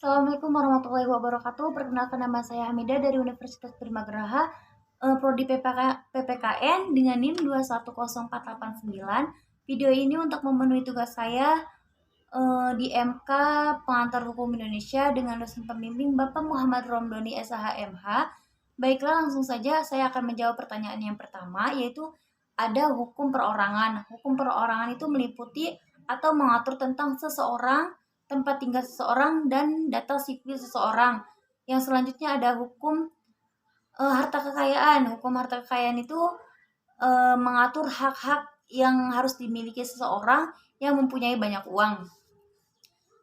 Assalamualaikum warahmatullahi wabarakatuh. Perkenalkan nama saya Hamidah dari Universitas Primageraha, Prodi PPKN dengan NIM 210489. Video ini untuk memenuhi tugas saya di MK Pengantar Hukum Indonesia dengan dosen pembimbing Bapak Muhammad Romdoni SHMH. Baiklah, langsung saja saya akan menjawab pertanyaan yang pertama, yaitu ada hukum perorangan. Hukum perorangan itu meliputi atau mengatur tentang seseorang, tempat tinggal seseorang, dan data sipil seseorang. Yang selanjutnya ada hukum harta kekayaan. Hukum harta kekayaan itu mengatur hak-hak yang harus dimiliki seseorang yang mempunyai banyak uang.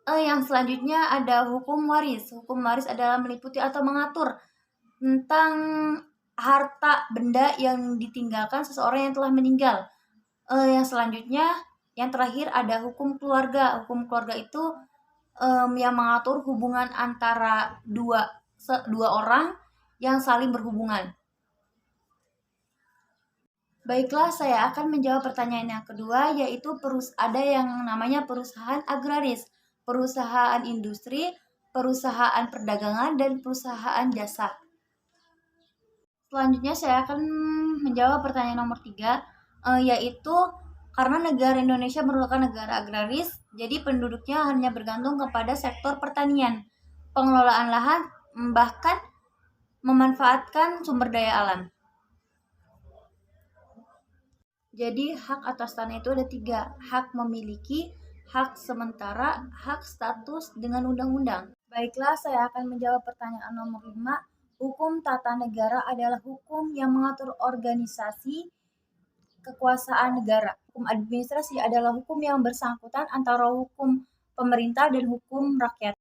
Yang selanjutnya ada hukum waris. Hukum waris adalah meliputi atau mengatur tentang harta benda yang ditinggalkan seseorang yang telah meninggal. Yang selanjutnya, yang terakhir ada hukum keluarga. Hukum keluarga itu yang mengatur hubungan antara dua orang yang saling berhubungan. Baiklah, saya akan menjawab pertanyaan yang kedua, yaitu ada yang namanya perusahaan agraris, perusahaan industri, perusahaan perdagangan, dan perusahaan jasa. Selanjutnya saya akan menjawab pertanyaan nomor 3, yaitu karena negara Indonesia merupakan negara agraris, jadi penduduknya hanya bergantung kepada sektor pertanian, pengelolaan lahan, bahkan memanfaatkan sumber daya alam. Jadi hak atas tanah itu ada 3, hak memiliki, hak sementara, hak status dengan undang-undang. Baiklah, saya akan menjawab pertanyaan nomor 5. Hukum tata negara adalah hukum yang mengatur organisasi kekuasaan negara. Hukum administrasi adalah hukum yang bersangkutan antara hukum pemerintah dan hukum rakyat.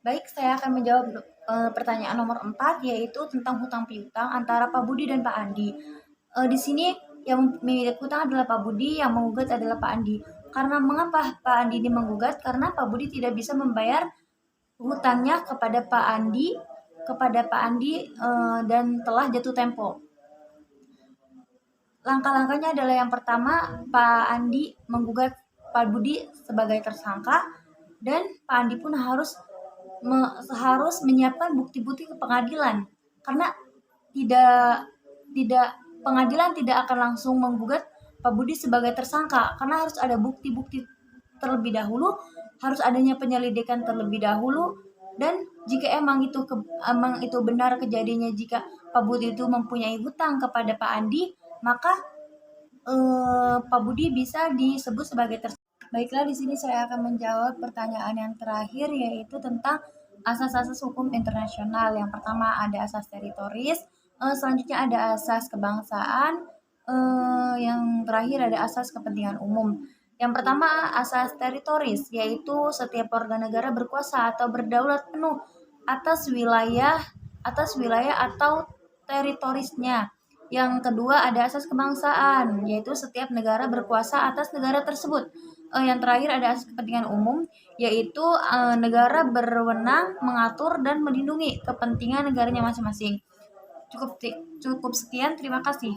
Baik, saya akan menjawab pertanyaan nomor 4, yaitu tentang hutang piutang antara Pak Budi dan Pak Andi. Di sini yang memiliki hutang adalah Pak Budi, yang menggugat adalah Pak Andi. Karena mengapa Pak Andi ini menggugat? Karena Pak Budi tidak bisa membayar hutangnya kepada Pak Andi dan telah jatuh tempo. Langkah-langkahnya adalah yang pertama, Pak Andi menggugat Pak Budi sebagai tersangka, dan Pak Andi pun harus menyiapkan bukti-bukti ke pengadilan, karena pengadilan tidak akan langsung menggugat Pak Budi sebagai tersangka, karena harus ada bukti-bukti terlebih dahulu, harus adanya penyelidikan terlebih dahulu, dan jika emang itu benar kejadiannya, jika Pak Budi itu mempunyai hutang kepada Pak Andi, maka Pak Budi bisa disebut sebagai tersangka. Baiklah, di sini saya akan menjawab pertanyaan yang terakhir, yaitu tentang asas-asas hukum internasional. Yang pertama ada asas teritoris, selanjutnya ada asas kebangsaan, yang terakhir ada asas kepentingan umum. Yang pertama asas teritoris, yaitu setiap warga negara berkuasa atau berdaulat penuh atas wilayah atau teritorisnya. Yang kedua ada asas kebangsaan, yaitu setiap negara berkuasa atas negara tersebut. Yang terakhir ada asas kepentingan umum, yaitu negara berwenang mengatur dan melindungi kepentingan negaranya masing-masing. Cukup sekian, terima kasih.